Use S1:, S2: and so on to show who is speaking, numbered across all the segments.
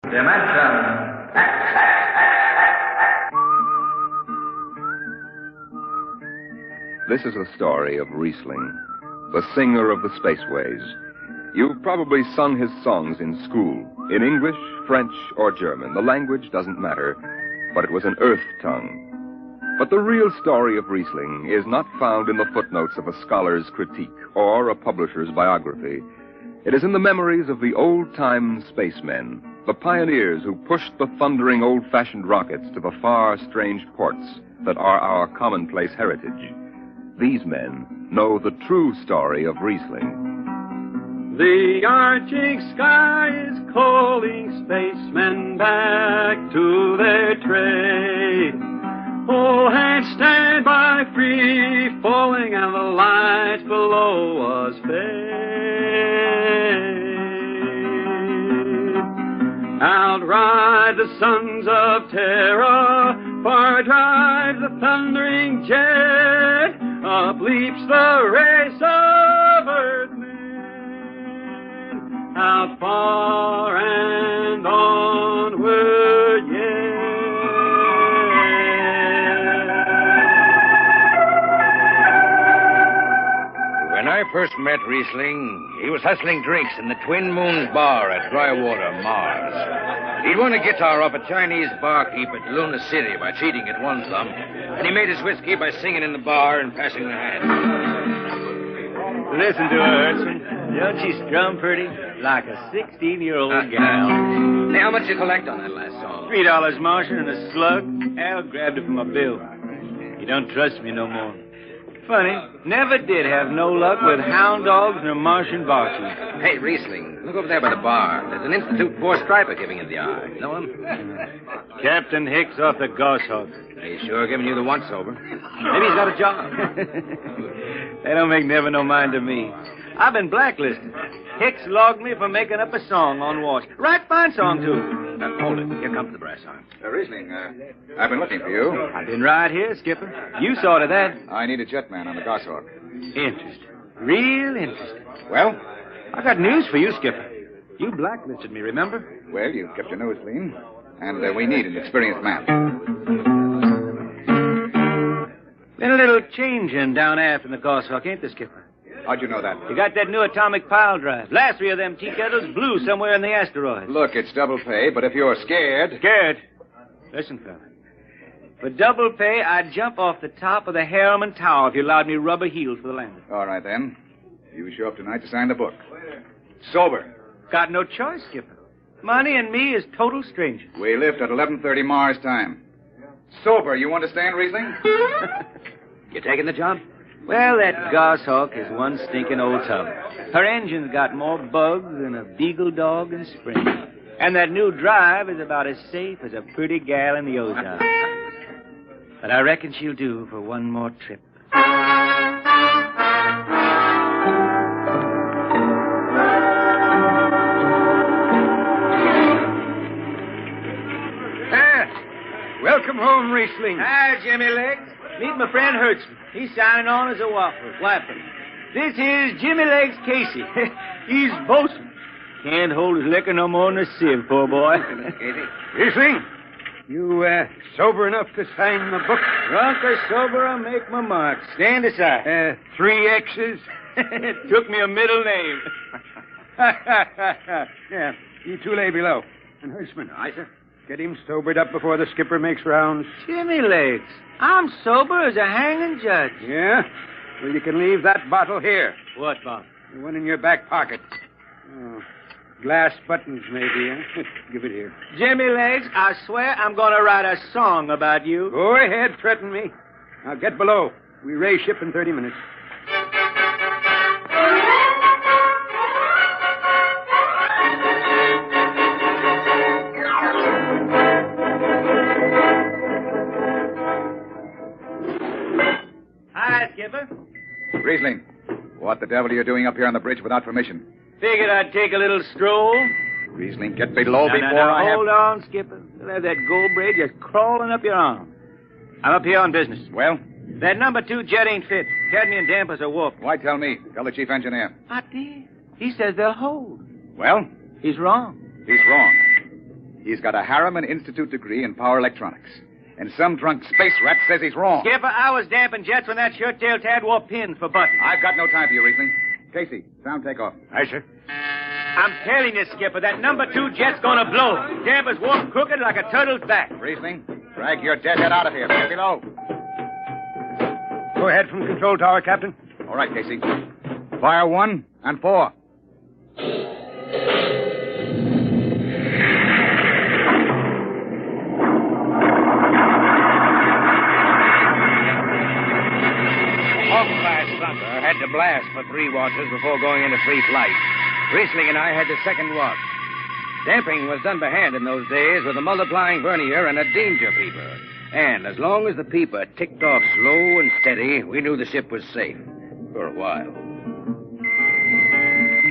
S1: Dimension.
S2: This is the story of Riesling, the singer of the spaceways. You've probably sung his songs in school, in English, French, or German. The language doesn't matter, but it was an earth tongue. But the real story of Riesling is not found in the footnotes of a scholar's critique or a publisher's biography. It is in the memories of the old-time spacemen, the pioneers who pushed the thundering old-fashioned rockets to the far, strange ports that are our commonplace heritage. These men know the true story of Riesling.
S3: The arching sky is calling spacemen back to their trade. All hands stand by, free falling, and the light below us fade. Outride the sons of terror, far drives the thundering jet, up leaps the race of earthmen, out far and onward yet.
S4: When I first met Riesling, he was hustling drinks in the Twin Moons Bar at Drywater, Mars. He'd won a guitar off a Chinese barkeep at Luna City by cheating at one thumb, and he made his whiskey by singing in the bar and passing the hat.
S5: Listen to her, Hertzman. Don't she strum pretty? Like a 16-year-old gal.
S4: Hey, how much you collect on that last song?
S5: $3 Martian and a slug. Al grabbed it from my bill. He don't trust me no more. Funny, never did have no luck with hound dogs and a Martian barkeep.
S4: Hey, Riesling, look over there by the bar. There's an Institute 4 striper giving him the eye. Know him?
S5: Captain Hicks off the Goshawk.
S4: He's sure giving you the once-over. Maybe he's got a job.
S5: They don't make never no mind to me. I've been blacklisted. Hicks logged me for making up a song on watch. Right fine song, too.
S4: Hold it. Here comes the brass arm.
S6: Riesling, I've been looking for you.
S5: I've been right here, Skipper. You saw to that.
S6: I need a jetman on the Goshawk.
S5: Interesting. Real interesting.
S6: Well?
S5: I got news for you, Skipper. You blacklisted me, remember?
S6: Well, you've kept your nose clean, and we need an experienced man.
S5: Been a little changing down aft in the Goshawk, ain't there, Skipper?
S6: How'd you know that?
S5: You got that new atomic pile drive. Last 3 of them tea kettles blew somewhere in the asteroids.
S6: Look, it's double pay, but if you're scared...
S5: Scared? Listen, fella. For double pay, I'd jump off the top of the Harriman Tower if you allowed me rubber heels for the landing.
S6: All right, then. You show up tonight to sign the book. Sober.
S5: Got no choice, Skipper. Money and me is total strangers.
S6: We lift at 11:30 Mars time. Sober, you understand, Riesling?
S4: You taking the job?
S5: Well, that Goshawk is one stinking old tub. Her engine's got more bugs than a beagle dog in spring. And that new drive is about as safe as a pretty gal in the ozone. But I reckon she'll do for one more trip.
S3: Welcome home, Riesling.
S5: Hi, Jimmy Legs. Meet my friend Hertzman. He's signing on as a wiper. This here's Jimmy Legs Casey. He's bosun. Can't hold his liquor no more than a sieve, poor boy.
S3: Riesling, you sober enough to sign the book?
S5: Drunk or sober, I make my mark. Stand aside.
S3: 3 X's?
S5: It took me a middle name.
S3: Yeah, you 2 lay below. And Hertzman.
S4: Aye, sir.
S3: Get him sobered up before the skipper makes rounds.
S5: Jimmy Legs, I'm sober as a hanging judge.
S3: Yeah? Well, you can leave that bottle here.
S5: What, Bob?
S3: The one in your back pocket. Oh, glass buttons, maybe, huh? Give it here.
S5: Jimmy Legs, I swear I'm going to write a song about you.
S3: Go ahead, threaten me. Now get below. We raise ship in 30 minutes.
S5: Hi, Skipper.
S6: Riesling, what the devil are you doing up here on the bridge without permission?
S5: Figured I'd take a little stroll.
S6: Riesling, get below before
S5: Now,
S6: I have...
S5: hold on, Skipper. You'll have that gold braid just crawling up your arm. I'm up here on business.
S6: Well?
S5: That number 2 jet ain't fit. Cadmium dampers are warped.
S6: Why tell me? Tell the chief engineer.
S5: I did. He says they'll hold.
S6: Well?
S5: He's wrong.
S6: He's wrong. He's got a Harriman Institute degree in power electronics. And some drunk space rat says he's wrong.
S5: Skipper, I was damping jets when that shirt-tailed tad wore pins for buttons.
S6: I've got no time for you, Riesling. Casey, sound takeoff.
S3: Aye, sir.
S5: I'm telling you, Skipper, that number 2 jet's gonna blow. Damper's warp crooked like a turtle's back.
S6: Riesling, drag your deadhead out of here. Get below.
S3: Go ahead from the control tower, Captain.
S6: All right, Casey. Fire 1 and 4.
S4: Off-class Thunder had to blast for 3 watches before going into free flight. Riesling and I had the second watch. Damping was done by hand in those days with a multiplying vernier and a danger peeper. And as long as the peeper ticked off slow and steady, we knew the ship was safe. For a while.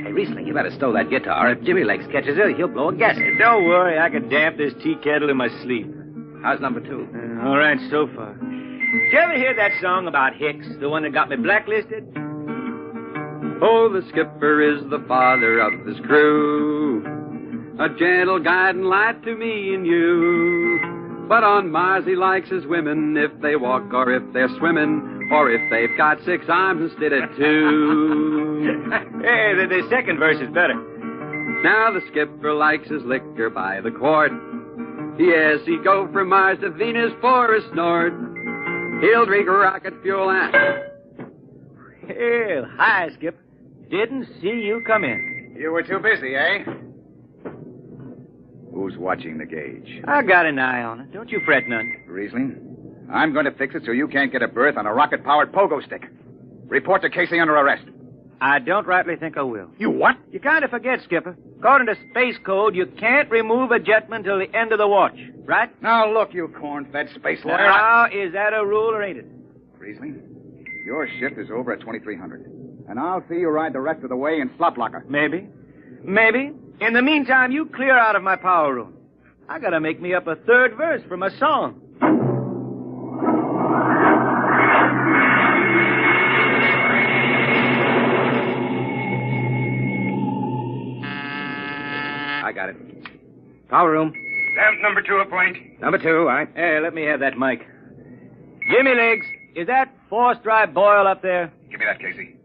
S4: Hey, Riesling, you better stow that guitar. If Jimmy Legs catches it, he'll blow a gasket.
S5: Don't worry, I can damp this tea kettle in my sleep.
S4: How's number 2?
S5: All right, so far. Did you ever hear that song about Hicks, the one that got me blacklisted?
S1: Oh, the skipper is the father of this crew, a gentle guiding light to me and you. But on Mars he likes his women if they walk or if they're swimming, or if they've got 6 arms instead of 2.
S5: Hey, the second verse is better.
S1: Now the skipper likes his liquor by the quart. Yes, he'd go from Mars to Venus for a snort. He'll drink rocket fuel and...
S5: Hell, hi, Skip. Didn't see you come in.
S6: You were too busy, eh? Who's watching the gauge?
S5: I got an eye on it. Don't you fret none.
S6: Riesling, I'm going to fix it so you can't get a berth on a rocket-powered pogo stick. Report to Casey under arrest.
S5: I don't rightly think I will.
S6: You what?
S5: You kind of forget, Skipper. According to space code, you can't remove a jetman till the end of the watch, right?
S6: Now, look, you corn-fed space lawyer.
S5: Now, is that a rule or ain't it?
S6: Riesling, your shift is over at 2300. And I'll see you ride the rest of the way in slot locker.
S5: Maybe. Maybe. In the meantime, you clear out of my power room. I gotta make me up a third verse for my song.
S4: I got it. Power room.
S3: Damp number 2 a point.
S4: Number 2, aye.
S5: Hey, let me have that mic. Jimmy Legs, is that forced dry boil up there?
S6: Give me that, Casey.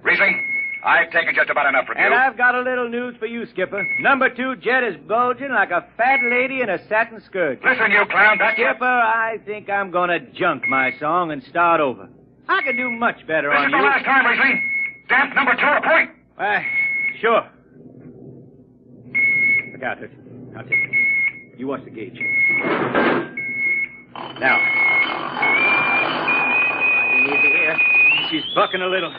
S6: Riesling, I've taken just about enough from
S5: And
S6: you.
S5: I've got a little news for you, Skipper. Number 2 jet is bulging like a fat lady in a satin skirt.
S6: Listen, you clown. That's
S5: Skipper, I think I'm gonna junk my song and start over. I could do much better
S6: This
S5: on
S6: is
S5: you.
S6: the last time, Riesling. Damp number 2 a point.
S5: Sure. Look out, Hudson. I'll take it. You watch the gauge. Now. Easy here. She's bucking a little.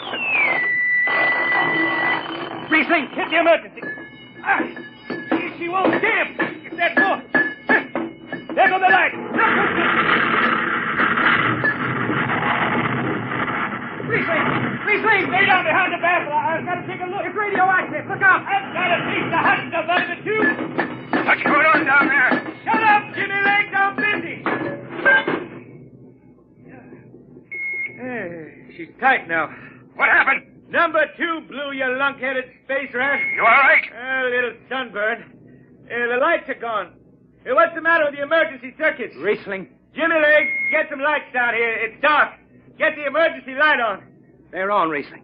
S5: Riesling, hit the emergency. She won't damp. Get that door. There go the light. Riesling, lay down behind the baffle. I've got to take a look. It's radioactive. Look out. I've got a piece of hot stuff under the tube.
S6: What's going on down there?
S5: Shut up, Jimmy Legs. I'm busy. She's tight now.
S6: What happened?
S5: Number 2 blew, you lunk-headed space rat.
S6: You all right?
S5: A little sunburn. The lights are gone. What's the matter with the emergency circuits?
S4: Riesling.
S5: Jimmy Legs, get some lights down here. It's dark. Get the emergency light on.
S4: They're on, Riesling.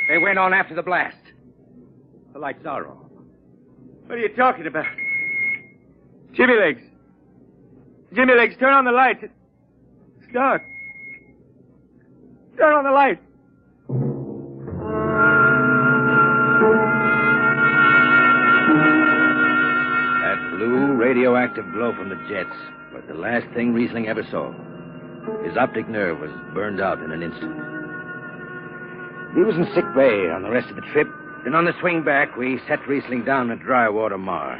S4: They went on after the blast. The lights are on.
S5: What are you talking about? Jimmy Legs. Jimmy Legs, turn on the lights. It's dark. Turn on the lights.
S4: That blue radioactive glow from the jets was the last thing Riesling ever saw. His optic nerve was burned out in an instant. He was in sick bay on the rest of the trip. Then on the swing back, we set Riesling down at dry water Mars.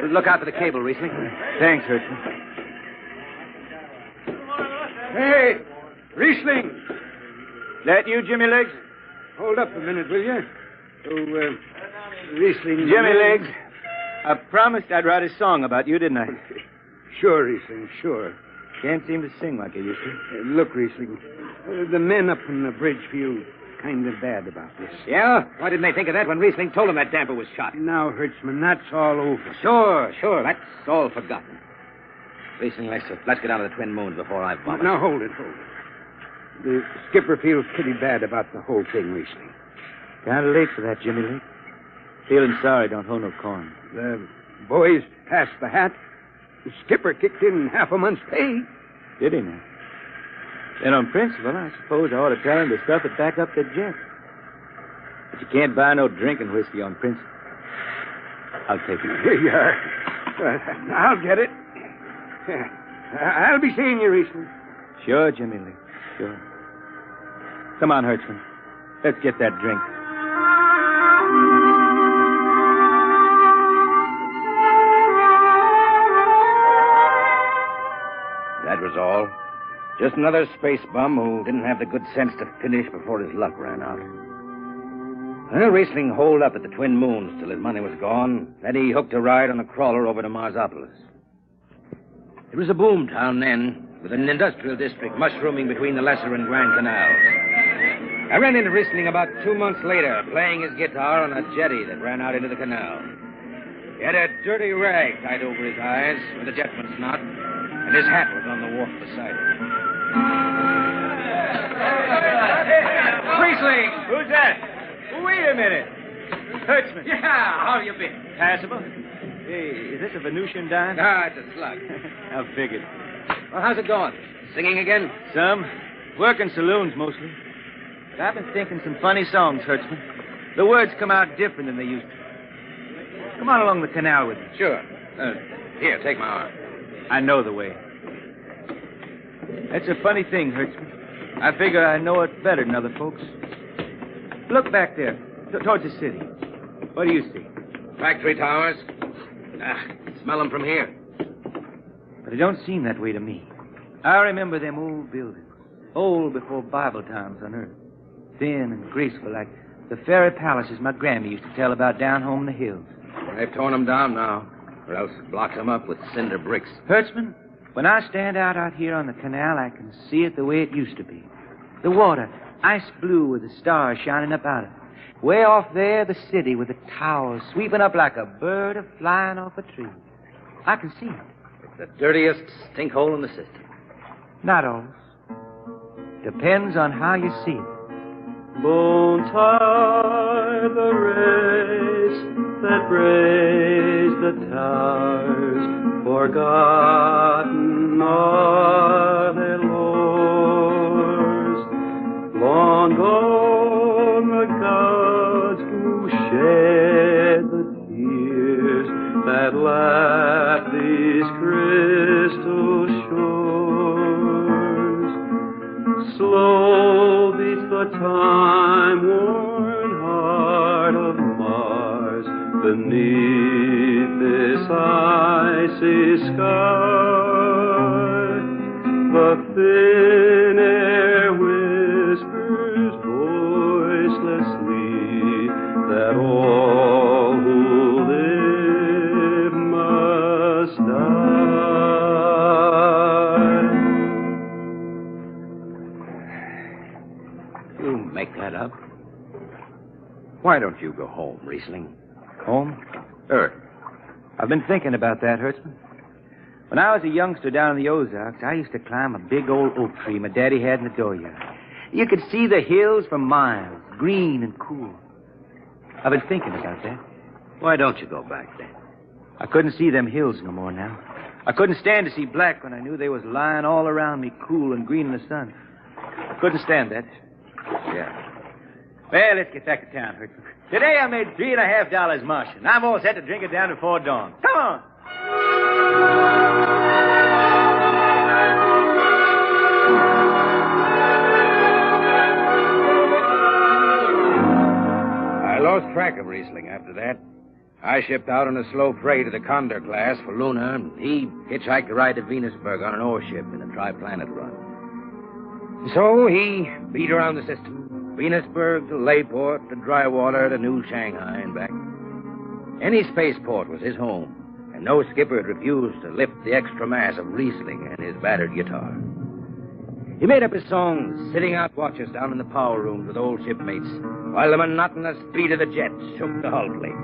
S4: Look out for the cable, Riesling.
S5: Thanks, Hudson.
S3: Hey, Riesling.
S5: That you, Jimmy Legs?
S3: Hold up a minute, will you? Riesling.
S5: Jimmy Legs, I promised I'd write a song about you, didn't I?
S3: Sure, Riesling, sure.
S5: Can't seem to sing like I used to.
S3: Look, Riesling, the men up in the bridge field kind of bad about this.
S4: Yeah? Why didn't they think of that when Riesling told them that damper was shot?
S3: Now, Hertzman, that's all over.
S4: Sure. That's all forgotten. Riesling, let's get out of the Twin Moons before I vomit.
S3: Now, hold it. The skipper feels pretty bad about the whole thing, Riesling.
S5: Kind of late for that, Jimmy Lake. Feeling sorry, don't hold no corn.
S3: The boys passed the hat. The skipper kicked in half a month's pay.
S5: Did he now? Then on principle, I suppose I ought to tell him to stuff it back up the jet. But you can't buy no drinking whiskey on principle. I'll take it.
S3: Here you are. I'll get it. I'll be seeing you, Riesling.
S5: Sure, Jimmy Lee. Sure. Come on, Hertzman. Let's get that drink.
S4: That was all. Just another space bum who didn't have the good sense to finish before his luck ran out. Well, Riesling holed up at the Twin Moons till his money was gone. Then he hooked a ride on a crawler over to Marsopolis. It was a boom town then, with an industrial district mushrooming between the Lesser and Grand Canals. I ran into Riesling about 2 months later, playing his guitar on a jetty that ran out into the canal. He had a dirty rag tied over his eyes with a jetman's knot, and his hat was on the wharf beside him.
S5: Riesling! Who's that? Wait a minute. Hertzman.
S4: Yeah, how you been?
S5: Passable? Hey, is this a Venusian dime?
S4: Ah, it's a slug.
S5: I figured.
S4: Well, how's it going? Singing again?
S5: Some. Working saloons, mostly. But I've been thinking some funny songs, Hertzman. The words come out different than they used to. Come on along the canal with me.
S4: Sure. Here, take my arm.
S5: I know the way. That's a funny thing, Hertzman. I figure I know it better than other folks. Look back there, towards the city. What do you see?
S4: Factory towers. Smell them from here.
S5: But it don't seem that way to me. I remember them old buildings, old before Bible times on earth. Thin and graceful, like the fairy palaces my Grammy used to tell about down home in the hills.
S4: They've torn them down now, or else blocked them up with cinder bricks.
S5: Hertzman, when I stand out here on the canal, I can see it the way it used to be. The water, ice blue with the stars shining up out of it. Way off there, the city with the towers sweeping up like a bird flying off a tree. I can see it.
S4: It's the dirtiest stinkhole in the system.
S5: Not always. Depends on how you see it. Bone tie the race that raised the towers, forgotten are their lores. Long gone the gods who shed the tears that lap these crystal shores. Slow beats the time-worn heart of Mars beneath this icy sky. The thin air whispers voicelessly that all who live must die.
S4: You make that up. Why don't you go home, Riesling?
S5: Home? Earth. I've been thinking about that, Hertzman. When I was a youngster down in the Ozarks, I used to climb a big old oak tree my daddy had in the dooryard. You could see the hills for miles, green and cool. I've been thinking about that.
S4: Why don't you go back then?
S5: I couldn't see them hills no more now. I couldn't stand to see black when I knew they was lying all around me, cool and green in the sun. I couldn't stand that.
S4: Yeah.
S5: Well, let's get back to town, Hertzman. Today I made $3.50 Martian. I'm all set to drink it down before dawn. Come on.
S4: I lost track of Riesling after that. I shipped out on a slow freight of the Condor class for Luna, and he hitchhiked a ride to Venusburg on an ore ship in a tri-planet run. So he beat around the system. Venusburg to Layport to Drywater to New Shanghai and back. Any spaceport was his home, and no skipper had refused to lift the extra mass of Riesling and his battered guitar. He made up his songs, sitting out watches down in the power rooms with old shipmates, while the monotonous beat of the jets shook the hull plate.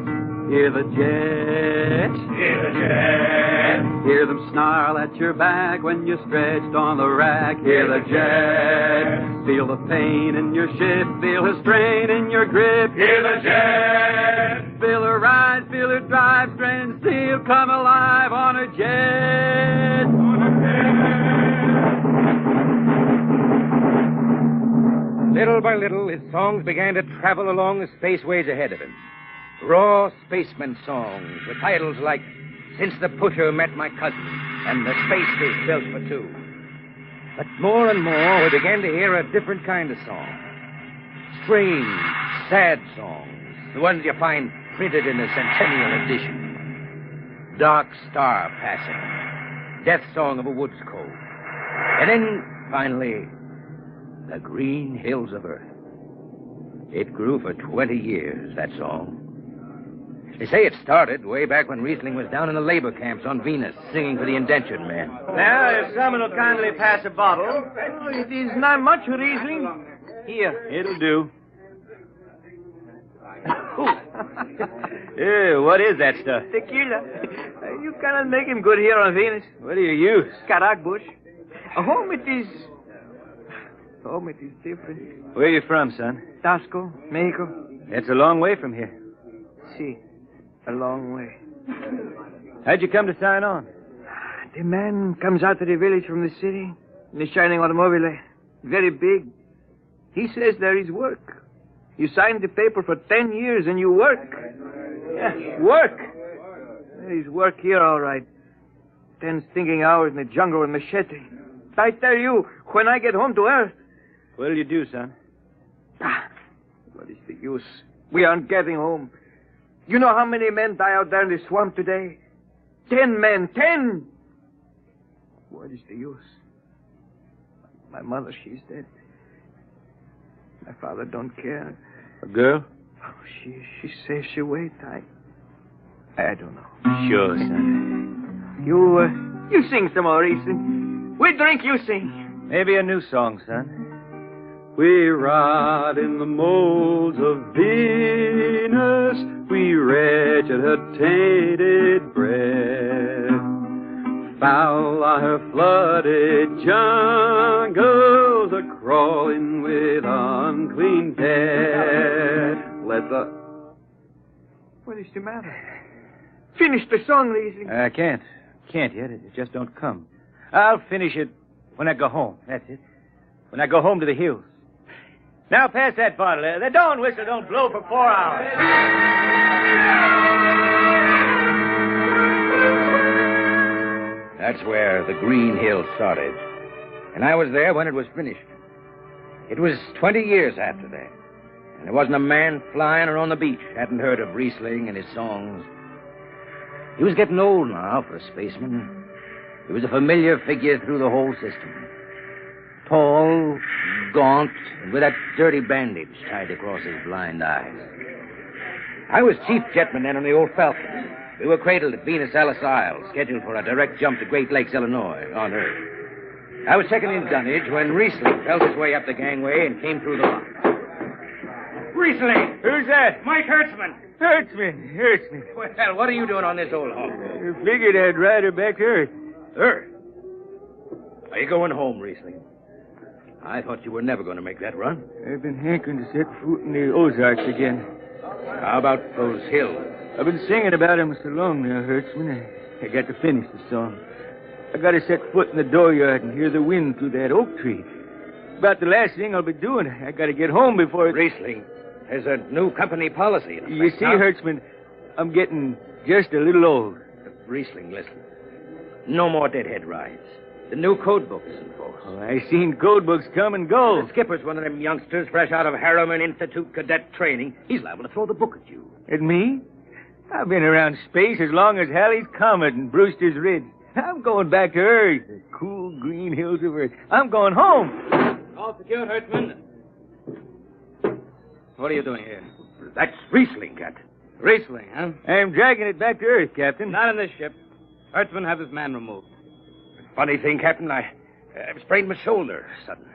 S1: Hear the jets.
S4: Hear the jets.
S1: Hear them snarl at your back when you're stretched on the rack. Hear the jets. Feel the pain in your ship. Feel the strain in your grip.
S4: Hear the jets.
S1: Feel her ride, feel her drive, strand steel come alive on a jet.
S3: Little by little, his songs began to travel along the spaceways ahead of him. Raw spaceman songs with titles like Since the Pusher Met My Cousin and The Space is Built for Two. But more and more, we began to hear a different kind of song. Strange, sad songs, the ones you find printed in the Centennial Edition. Dark Star Passing, Death Song of a Woods Cove. And then, finally, The Green Hills of Earth. It grew for 20 years, that song. They say it started way back when Riesling was down in the labor camps on Venus, singing for the indentured men.
S5: Now, if someone will kindly pass a bottle. Oh, it is not much, Riesling. Here, it'll do. What is that stuff?
S7: Tequila. You cannot make him good here on Venus.
S5: What do you use?
S7: Carac bush. Home it is different.
S5: Where are you from, son?
S7: Tasco, Mexico.
S5: It's a long way from here.
S7: See, a long way.
S5: How'd you come to sign on?
S7: The man comes out of the village from the city in the shining automobile. Very big. He says there is work. You signed the paper for 10 years and you work.
S5: Yeah, work.
S7: There is work here, all right. 10 stinking hours in the jungle with machete. I tell you, when I get home to Earth...
S5: What'll you do, son?
S7: What is the use? We aren't getting home. You know how many men die out there in the swamp today? 10 men. 10! What is the use? My mother, she's dead. My father don't care.
S5: A girl?
S7: Oh, she says she wait. I don't know.
S5: Sure, son.
S7: You sing some more, Easton. We drink, you sing.
S5: Maybe a new song, son.
S1: We rot in the molds of Venus. We wretched her tainted breath. Foul are her flooded jungles, a-crawling with unclean death.
S7: What is the matter? Finish the song, Riesling.
S5: I can't. Can't yet. It just don't come. I'll finish it when I go home. That's it. When I go home to the hills. Now pass that bottle. The dawn whistle don't blow for 4 hours.
S4: That's where the Green Hills started. And I was there when it was finished. It was 20 years after that. And there wasn't a man flying or on the beach hadn't heard of Riesling and his songs. He was getting old now for a spaceman. He was a familiar figure through the whole system. Tall, gaunt, and with that dirty bandage tied across his blind eyes. I was chief jetman then on the old Falcon. We were cradled at Venus Alice Isle, scheduled for a direct jump to Great Lakes, Illinois, on Earth. I was second in dunnage when Riesling felt his way up the gangway and came through the lock. Riesling!
S5: Who's that?
S3: Mike Hertzman.
S5: Hertzman.
S4: Well, what are you doing on this old hog?
S5: You figured I'd ride her back to Earth.
S4: Earth? Are you going home, Riesling? I thought you were never going to make that run.
S5: I've been hankering to set foot in the Ozarks again.
S4: How about those hills?
S5: I've been singing about them so long now, Hertzman. I got to finish the song. I got to set foot in the dooryard and hear the wind through that oak tree. About the last thing I'll be doing. I got to get home before it...
S4: Riesling, there's a new company policy.
S5: You see, Hertzman, I'm getting just a little old.
S4: Riesling, listen. No more deadhead rides. The new code book is in force.
S5: Oh, I seen code books come and go.
S4: The skipper's one of them youngsters fresh out of Harriman Institute cadet training. He's liable to throw the book at you.
S5: At me? I've been around space as long as Halley's Comet and Brewster's Ridge. I'm going back to Earth, the cool green hills of Earth. I'm going home.
S4: All secure, Hertzman. What are you doing here? That's Riesling, Captain.
S3: Riesling, huh?
S5: I'm dragging it back to Earth, Captain.
S3: Not in this ship. Hertzman have his man removed.
S4: Funny thing, Captain, I I've sprained my shoulder suddenly.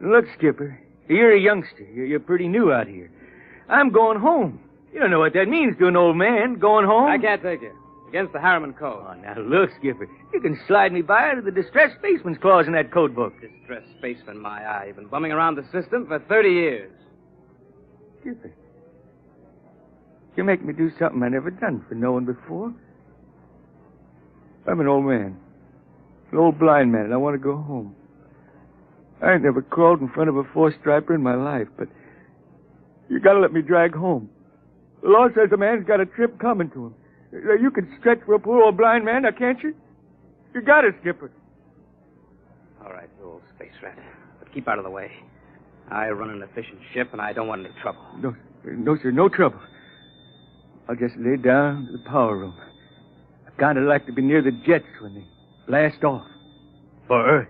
S3: Look, Skipper, you're a youngster. You're pretty new out here. I'm going home. You don't know what that means to an old man, going home.
S8: I can't take you. Against the Harriman Code.
S3: Oh, now look, Skipper. You can slide me by to the distressed spaceman's clause in that code book.
S8: Distressed spaceman, my eye. You've been bumming around the system for 30 years.
S3: Skipper, you make me do something I never done for no one before. I'm an old man. An old blind man, and I want to go home. I ain't never crawled in front of a four-striper in my life, but you gotta let me drag home. The law says a man's got a trip coming to him. You can stretch for a poor old blind man, now can't you? You got it, Skipper.
S8: All right, you old space rat. But keep out of the way. I run an efficient ship, and I don't want any trouble.
S3: No, sir, no trouble. I'll just lay down to the power room. I kind of like to be near the jets when they blast off. For Earth.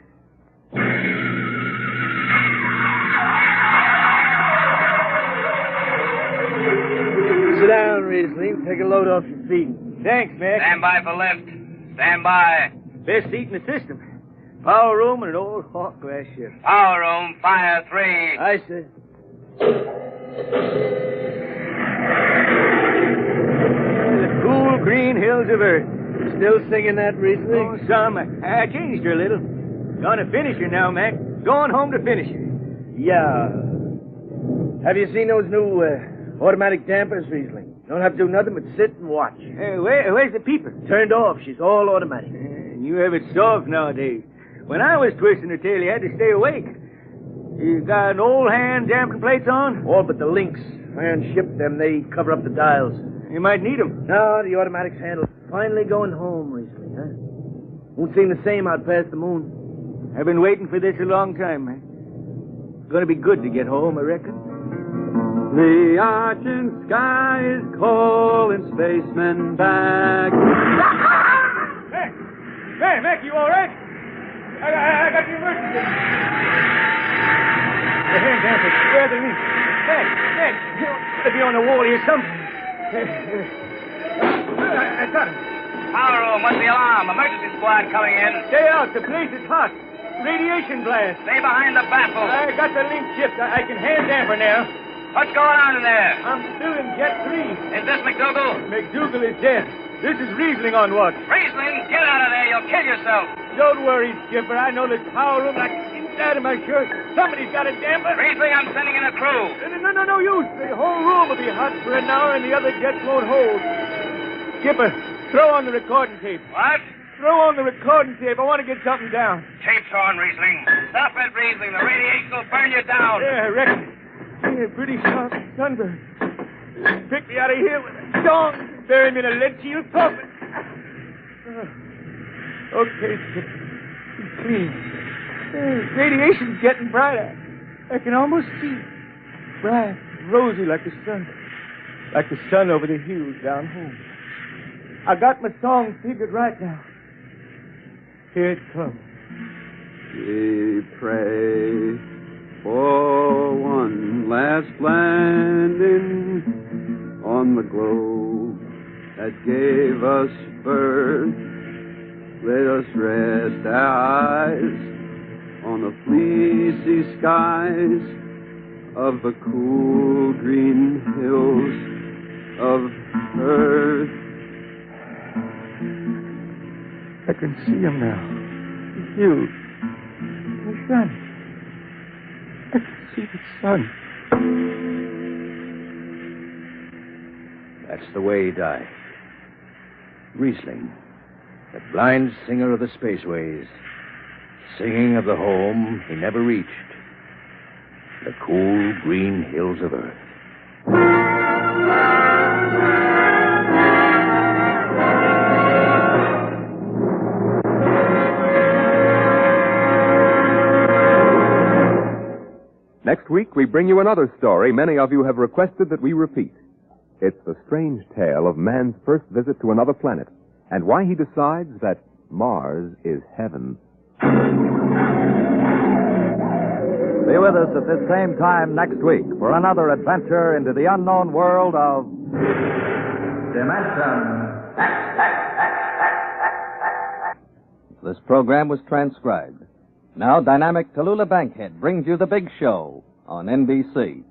S7: Sit down, Riesling. Take a load off your feet.
S3: Thanks, Mac.
S4: Stand by for lift. Stand by.
S3: Best seat in the system. Power room and an old Hawk glass ship.
S4: Power room, fire 3.
S7: Aye, sir.
S3: The cool green hills of Earth.
S7: Still singing that, Riesling?
S3: Oh, some. I changed her a little. Gonna finish her now, Mac. Going home to finish her.
S7: Yeah. Have you seen those new automatic dampers, Riesling? Don't have to do nothing but sit and watch.
S3: Where's the peeper?
S7: Turned off. She's all automatic.
S3: You have it soft nowadays. When I was twisting her tail, you had to stay awake. You got an old hand damping plates on?
S7: All but the links. Iron shipped them. They cover up the dials.
S3: You might need them.
S7: No, the automatics handle. Finally going home, Riesling, huh? Won't seem the same out past the moon.
S3: I've been waiting for this a long time, man. Gonna be good to get home, I reckon.
S1: The arching sky is calling spacemen back.
S3: Mac, you all right? I got the emergency. The hand dampers, where are the links? Mac, you ought to be on the wall here something. I got him.
S4: Power room, what's the alarm? Emergency squad coming in.
S3: Stay out, the place is hot. Radiation blast.
S4: Stay behind the baffle.
S3: I got the link chipped. I can hand damper now.
S4: What's going on in there?
S3: I'm still in Jet 3.
S4: Is this McDougal?
S3: McDougal is dead. This is Riesling on watch.
S4: Riesling, get out of there. You'll kill yourself.
S3: Don't worry, Skipper. I know this power room like the inside of my shirt. Somebody's got a damper.
S4: Riesling, I'm sending in a crew.
S3: No use. The whole room will be hot for an hour and the other jets won't hold. Skipper, throw on the recording tape.
S4: What?
S3: Throw on the recording tape. I want to get something down.
S4: Tape's on, Riesling. Stop it, Riesling. The radiation will burn you down.
S3: Yeah, I reckon. Yeah, pretty sharp sunburn. Pick me out of here with a dong. Bury me in a lead shield coffin. Okay, Skipper. It's clean. Radiation's getting brighter. I can almost see it. Bright, rosy like the sun. Like the sun over the hills down home. I got my song figured right now. Here it comes.
S1: We pray for one last landing on the globe that gave us birth. Let us rest our eyes on the fleecy skies of the cool green hills of Earth. I can see him now. The hills. The sun. I can see the sun.
S4: That's the way he died. Riesling, the blind singer of the spaceways, singing of the home he never reached, the cool green hills of Earth.
S2: Next week, we bring you another story many of you have requested that we repeat. It's the strange tale of man's first visit to another planet and why he decides that Mars is heaven.
S9: Be with us at this same time next week for another adventure into the unknown world of Dimension.
S10: This program was transcribed.
S9: Now, dynamic Tallulah Bankhead brings you The Big Show on NBC.